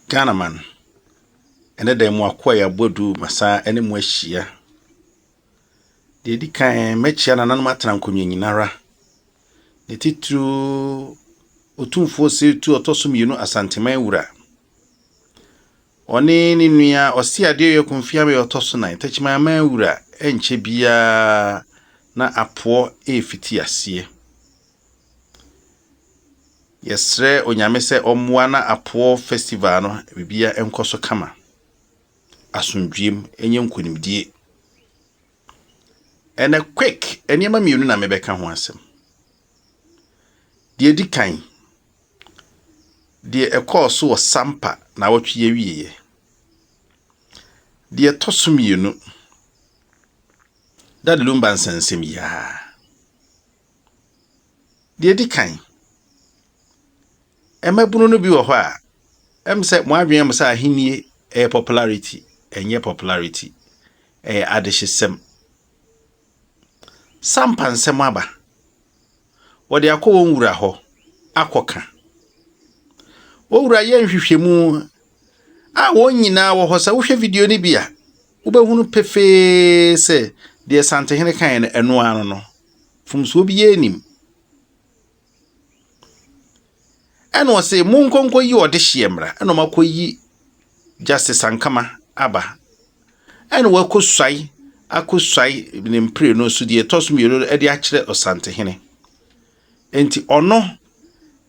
Ghana man. Ene de mo akoya bodu masa ene mo ahia. De di kan mechia na nanu matena nkonwa nyinara. Ne titru otumfo se tu otoso mienu asanteman wura. Oni ni nua osi ade ye konfia me otoso nan tachima man wura enche bia na apo efiti ase. Yesre onyame se omwa na apo festival no bibia enkoso kama. Asundwiem enye nkonimdie. Ene quick enema mienu na mebeka ho asem. Die dikan. Die ekoso wo SAMPA na wotwe wieye. Die toso mienu. Da de LUMBA nsensem ya. Die dikan. Emabunu no bi wo ho a emse mo adwen em sa ahenie popularity enye popularity adehesem SAMPA nsem aba wode akọ wura ho akoka wura ye nhwehwemu a wonyina wo ho sa wo hwe video ni bia wo behunu pefe se de santehene kan eno ano no fumso bi yenim eno se munkonko yi ode hyemra eno makoyi justice ankama aba eno wakoswai akoswai ni mpre no so de tosumiro ede akire osantehene enti ono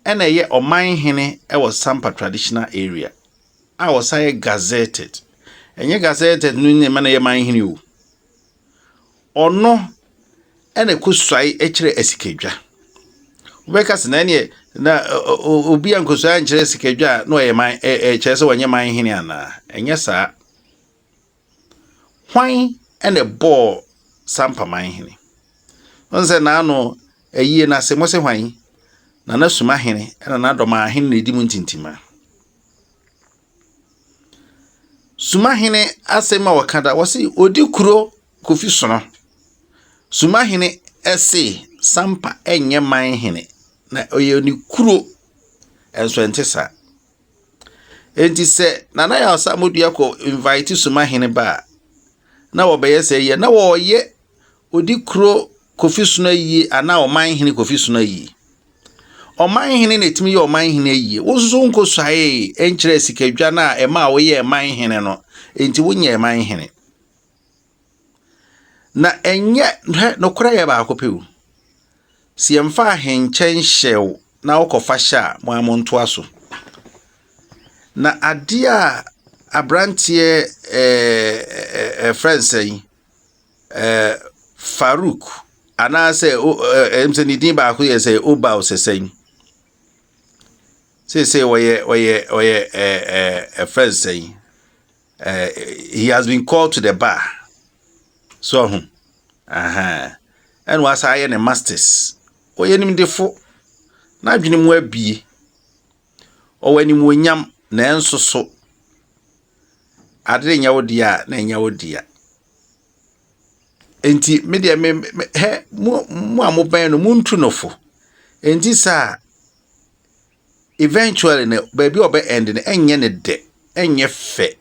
ena ye oman hene ewo SAMPA traditional area a was say gazetted enye gazetted no ni mana ye man hene o ono ena koswai akire asikedwa ubeka sina ne na obi ankoswai akire asikedwa no ye man chese wonye man hene ana enye sa hwan ene bo SAMPA man hene onse na ano eyie na se mose hwan na Sumahene na Dormaahene na dimu ntintima Sumahene asema wakada wasi odikuro kofi sono Sumahene ese SAMPA enye man hene na oye ni kuro enso entesa enti se na ya osamodua ko invite Sumahene ba na wobeye se ye na woye odikuro kofi sono yi ana o man hene kofi sono yi oman hene netimi ye oman hene yi woso nkoswae enkyere sikadwa na ema wo ye man hene no enti wonye man hene na enye nokora ye ba akopewu si emfa henchen hyew na wokofa hya mo amonto aso na ade a abrantie friends yi Farouk ana se emse ni din ba ko ye se oba osesen say oye a friend saying he has been called to the bar so and was I a masters oye nim defo na adwene mu abie o wani mu nyam na enso so ade nya wodia na nya wodia enti media me he mu amoban no muntu nofo enti sa eventually ne baby obe end ne enye ne de enye fe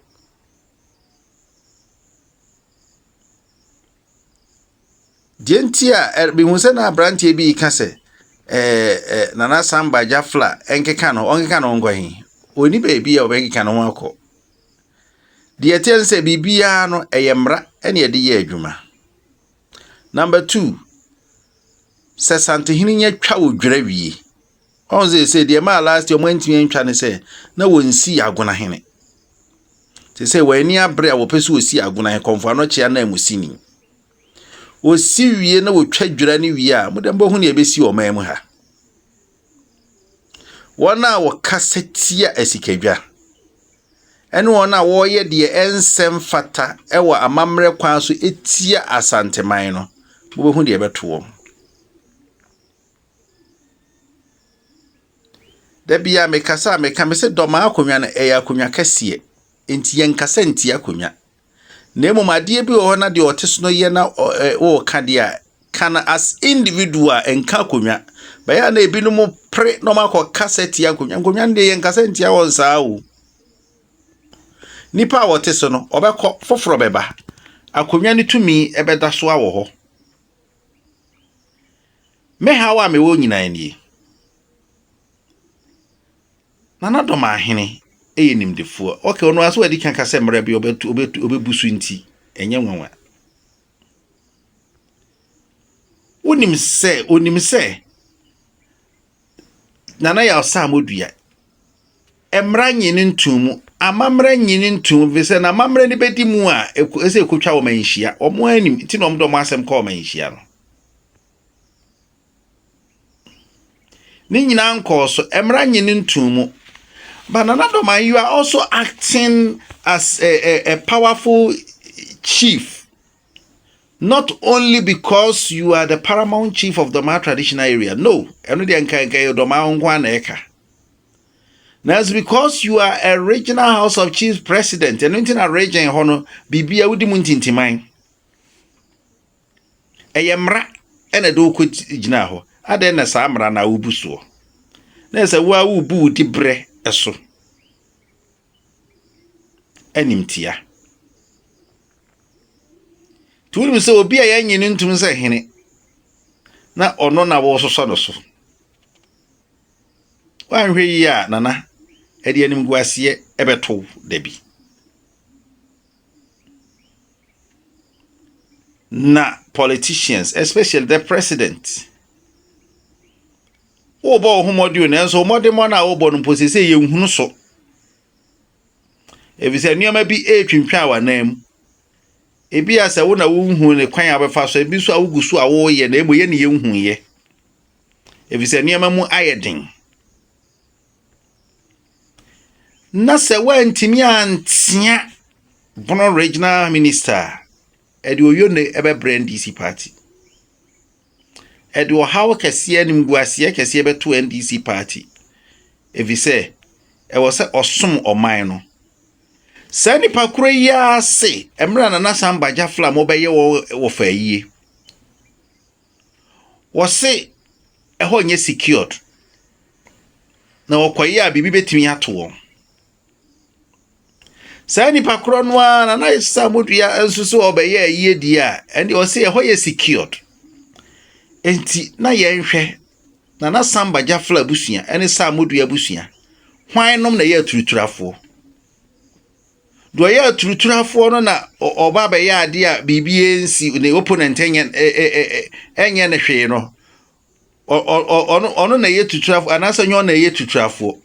dientia bi hu se na brantie bi ka se nana samba jafla enkeka no ngwahin oni baby ya obenkeka no akọ die tense bibia no eyemra ene ye de ye adwuma number 2 se santehini nya twa odwira wie onze say de ma last year mantimi ntwa ne say na wonsi agona hene te say wani abre a wo pese osi agona he konfo no chia na amusini osi wie na wotwa dwira ne wie a modembo hu ne ebesi o man mu ha wona wo kasetia asikadwa ene wona wo ye de ensem fata ewa amamre kwan so etia asanteman no bo hu de ebeto da bia mekasa me se doma akonwa na eya akonwa kase enti yen kasa enti akonwa na emomade bi wo na de oteso ye na wo ka de a kana as individual enka akonwa baya na ebinu mu pre no makọ kasa enti akonwa de yen kasa enti awon saa o nipa wote so no obekọ foforo beba akonwa ne tumi ebeda so awo ho me hawa me wo nyina ni nana Dormaahene nimdefuo okay ono aso adi kan kase mra bi obebusu nti enye nwanwa onim se nana ya osamodua emra nyine ntumu amamra nyine ntumu vese na amamra ni bedi mu a ese ekotwa wo manhia omo anim ti no mdo mo asem ka wo manhia no ni nyina nko so emra nyine ntumu but nana Dormaahene, you are also acting as a powerful chief, not only because you are the paramount chief of the Dormaahene traditional area. No, that's because you are a regional House of Chiefs president. And in a region, hono bibia wudi muntinti mine. Eyemra ene do ko gyina ho. Ade na samra na ubuso. Na se wa ubu di bre eso. Animtia. Tuwulim se obi a yanyini ntum se hene. Na ono na wo so no so. Wanhwe yi a nana edi anim guase ebeto dabi. Na politicians, especially the president. Obo homodi na so mode mo na obo no posese ye nhunu so. Evise nioma bi etwintwa wanam. Ebi asa wo na wo hu ne kwan abefa so ebi so awugusu awo ye na eboye ne ye hu ye. Evise nioma mu ayedin. Na se wantimi antia bono regional minister edi oyo ne ebe brand DC party. Edi o hawo kese anim guase kese beto NDC party. Evise e wo se osom oman no. Sani pakuro ya se emra na SAMPA jafla mo beye wo fayi. Wo se eho nye secured. Na okwaye a bibi betimi ato wo. Sani pakuro no na samodua ensusu obeye ayi di a ende wo se eho ye secured. Enti na ye nhwe na SAMPA jafla busua ene samodua busua. Hwan nom na ye turuturafo. Do ya turuturafo no na oba be ya ade a bibie nsi ne opponent enye ne hwe no ono na ye tuturafo anasa nyo na ye tuturafo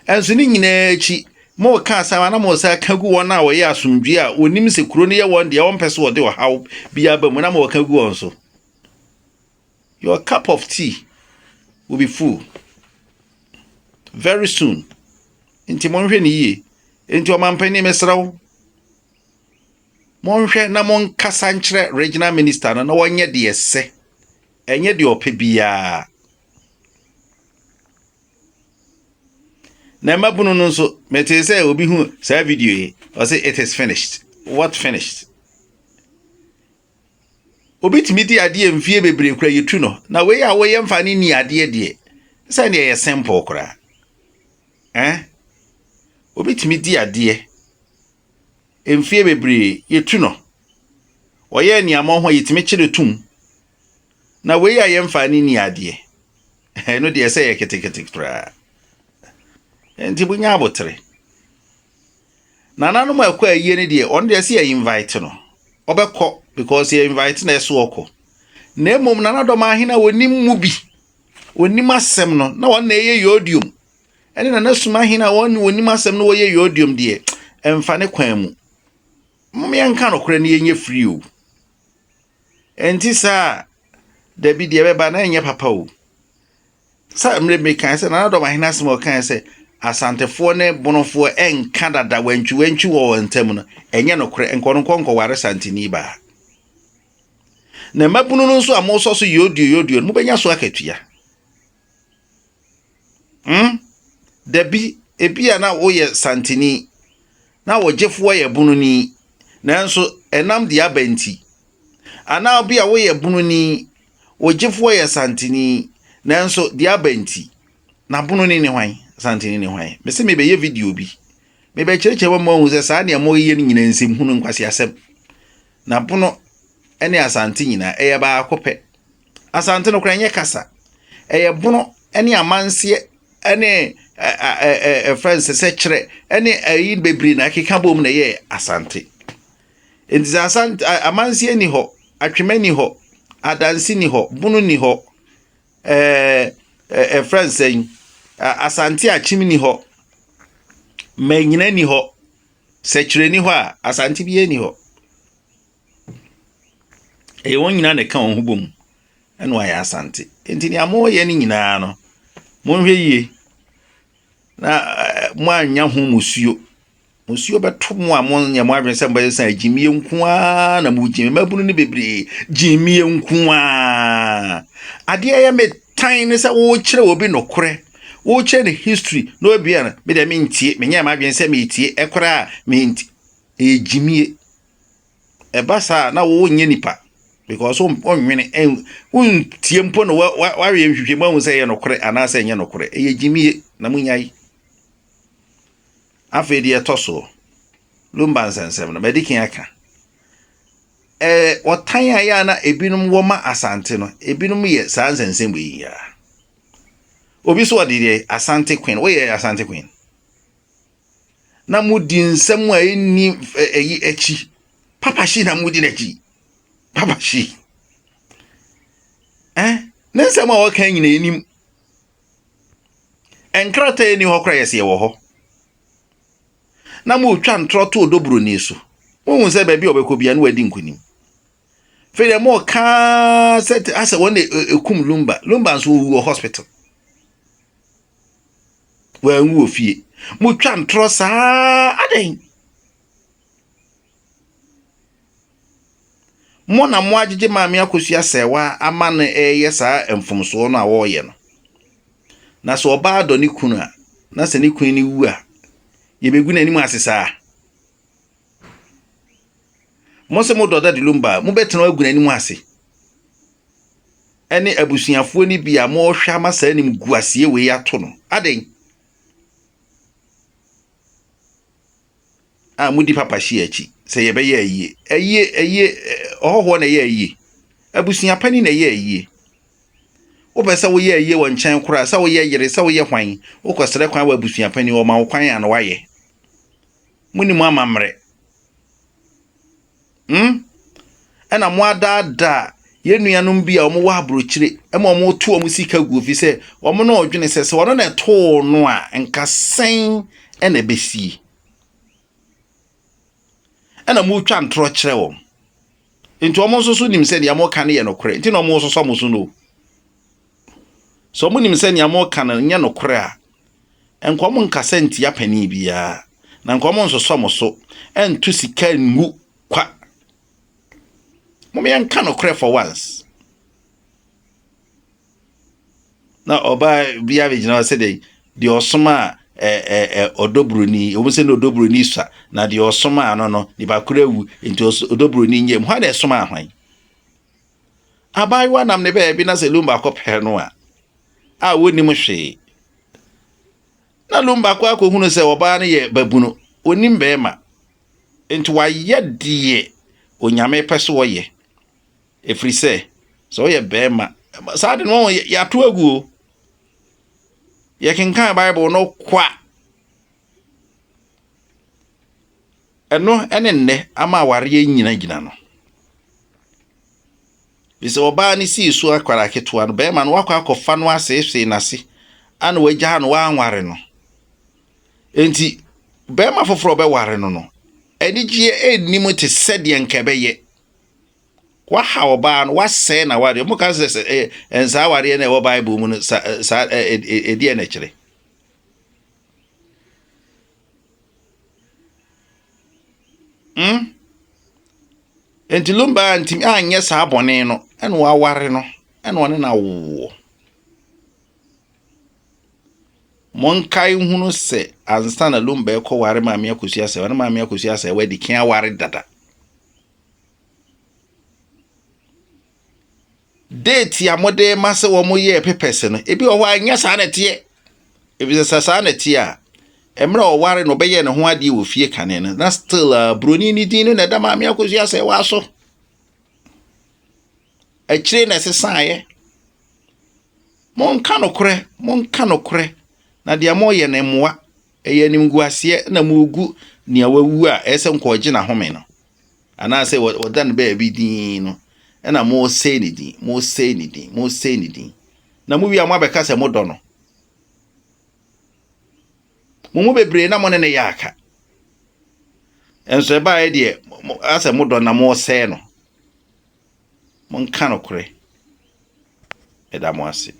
enso ni nyina echi mo ka sa na mo sa kagu won a wo ye asomdwe a onim se kuro ne ye won de won pese wo de wo haw bia ba mu na mo kagu won so your cup of tea will be full very soon inti monhwe ni ye enti o mampani mesrawo monhwe na mon kasa nkyere regional minister na wonye de esse enye de opebia na mabunu no so mete say obi hu sa video yi o say it is finished. What finished? Obi timidi ade mfie bebre kura yetu no na we ya wo ye mfa ni ade de say na ye simple kura obi timidi ade mfie bebre yetu no oye ni amon ho yetime kire tum na we ya ye mfa ni ade no de say ye ketekete kura enti bunya abotre nana no makwa ayi ne de on de say invite no obekọ because he invite na eso okọ na emom nana Dormaahene wonim mu bi wonim asem no na won na ye yodium ene nana Dormaahene wonim asem no wo ye yodium de emfa ne kwan mu mom yanka no kora ne yenye free o enti sa da bi de beba na enye papa o sa mre me kan se nana Dormaahene asem o kan se asantefo ne bonofo enka dada wantwi wo ntem no enye no kora enkonko ware santini ba na mabunu no so amoso so yodio mu benya so akatua dabi ebia na wo ye santini na wo jefo ye bunu ni nanso enam de abanti ana obia wo ye bunu ni wo jefo ye santini nanso de abanti na bunu ni hwan santini ni hwan me se me be ye video bi me be kyerɛkyerɛ wo ma hu sɛ saa ne mo yɛ nyina nsɛm hunu nkwasi asɛm na bono ene asante nyina ɛyɛ ba akopɛ asante no kora nyɛ kasa ɛyɛ bono ene amanse ene friends sɛ kyerɛ ene ayi bebri na keka bom na yɛ asante enti asante amanse ni hɔ atwema ni hɔ adansi ni hɔ bono ni hɔ friends saying asante achimi ni hɔ manyina ni hɔ sekyere ni hɔ a asante bi ni hɔ won nyina ne ka won ho bom ɛno ayɛ asante enti ni amo yɛ ni nyina no monhwɛ yie na mo anya ho musuo beto mo a mo nya mo adwen sɛ mbɛ sɛ agimie nko a na mo gimie mabunu ne bebre gimie nko a ade yɛ me tan ne sɛ wo kyerɛ obi nokore wo kyerɛ ne history no bia na me de me ntie me nya ma adwen sɛ me tie ekora me ntie gimie ebasa na wo nye nipa because onwene un tie mpo no wa we nhwehwe ma hu sɛ yɛ nokore ana sɛ nyɛ nokore gimie na munyai afei de etoso lumba nsensem na medikin aka otan ya na ebinum wo ma asante no ebinum ye saa nsensem yi ya obi so de asante queen wo ye asante queen na mudi nsem a eni eyi echi papa shi na mudi na chi papa shi ne nsem a wo kan nyina enim enkrata eni ho kra yesi ye wo ho na mo twa ntroto odobroni so won se ba bi obekobia na wadi nkunim fe de mo ka set asa won ekum lumba nso wo hospital wa nwu ofie mo twa ntro saa aden mo na mo agege maame Akosua Serwaa ama no eye saa emfomso no a wo ye no na so oba adoni kunu a na se ne kunu ni wu a yebegu na ni mu asesa mo se mo doda de lumba mo betena agu na ni mu ase ene abusuafo ni bia mo hwa masa ni mgu ase we yato no aden mudi papa shi achi se ye be ye ayie ohoho na ye ayie abusuafo pani na ye ayie wo be se wo ye ayie won nkyɛn kora se wo ye yere se wo ye hwan wo kosere kwan wa abusuafo pani wo ma wo kwan an waye muni mu amamre ana mo adada yenuanum bia omo wa abrochire ema omo to omo sika gu fi se omo na odwene se wono na to no a nkasen ena besi ana mo twa ntro kire wo nti omo so nim se ne mo ka ne ye no kore nti no omo so mo so no so mo nim se ne mo ka ne nye no kore a enko mo nkasa nti apani bia na nkomo nso so mo so entu sika ngu kwa mo me nka no kore for once na oba bia be gina se de osoma odobroni o se no odobroni sa na de osoma no ni ba kura wu nti odobroni nyem ha na esoma ahwan abai wa nam ne be bi na se lumba kopɛ no a woni mo hwe na lumba kwa hunu se oba ne ye babuno onim be ma enti wa ye die onyame pese wo ye efri se so ye be ma sa de no ya to agu ye kenkan bible no kwa eno ene nne ama aware nyina gina no bise oba ni si su akwara ketoa no be ma no wakwa akofa no asese nase ana wagya no wa anware no enti be ma foforo be ware no enigye ennim te sede nkebeye wa ha oba no wase na ware mo kan se ensa ware na wo bible mu no sa edi na kire enti lumba ntimi anye sa abone no ene wa ware no ene one na wo monkai hunu se ansa na lumba ekọ ware maame Akosua se wana maame Akosua se wadi kin ware dada date ya mode mase wo mo ye pepese no ebi o ho anya sa na tie ebi sa na tie a emra o ware no beye ne ho ade wo fie kane no na still broni ni din no na da maame Akosua se wa so akire na sesae mon ka no kore na de mo ye ne moa eye nimguase na mugu ni awawu a ese nkoje na home no ana se wodan be bi din no na mo say ni din na mu wi amwa beka se modo no mo bebre na mo ne yaka enso ba e de ase modo na mo say no mon ka no kore eda mo ase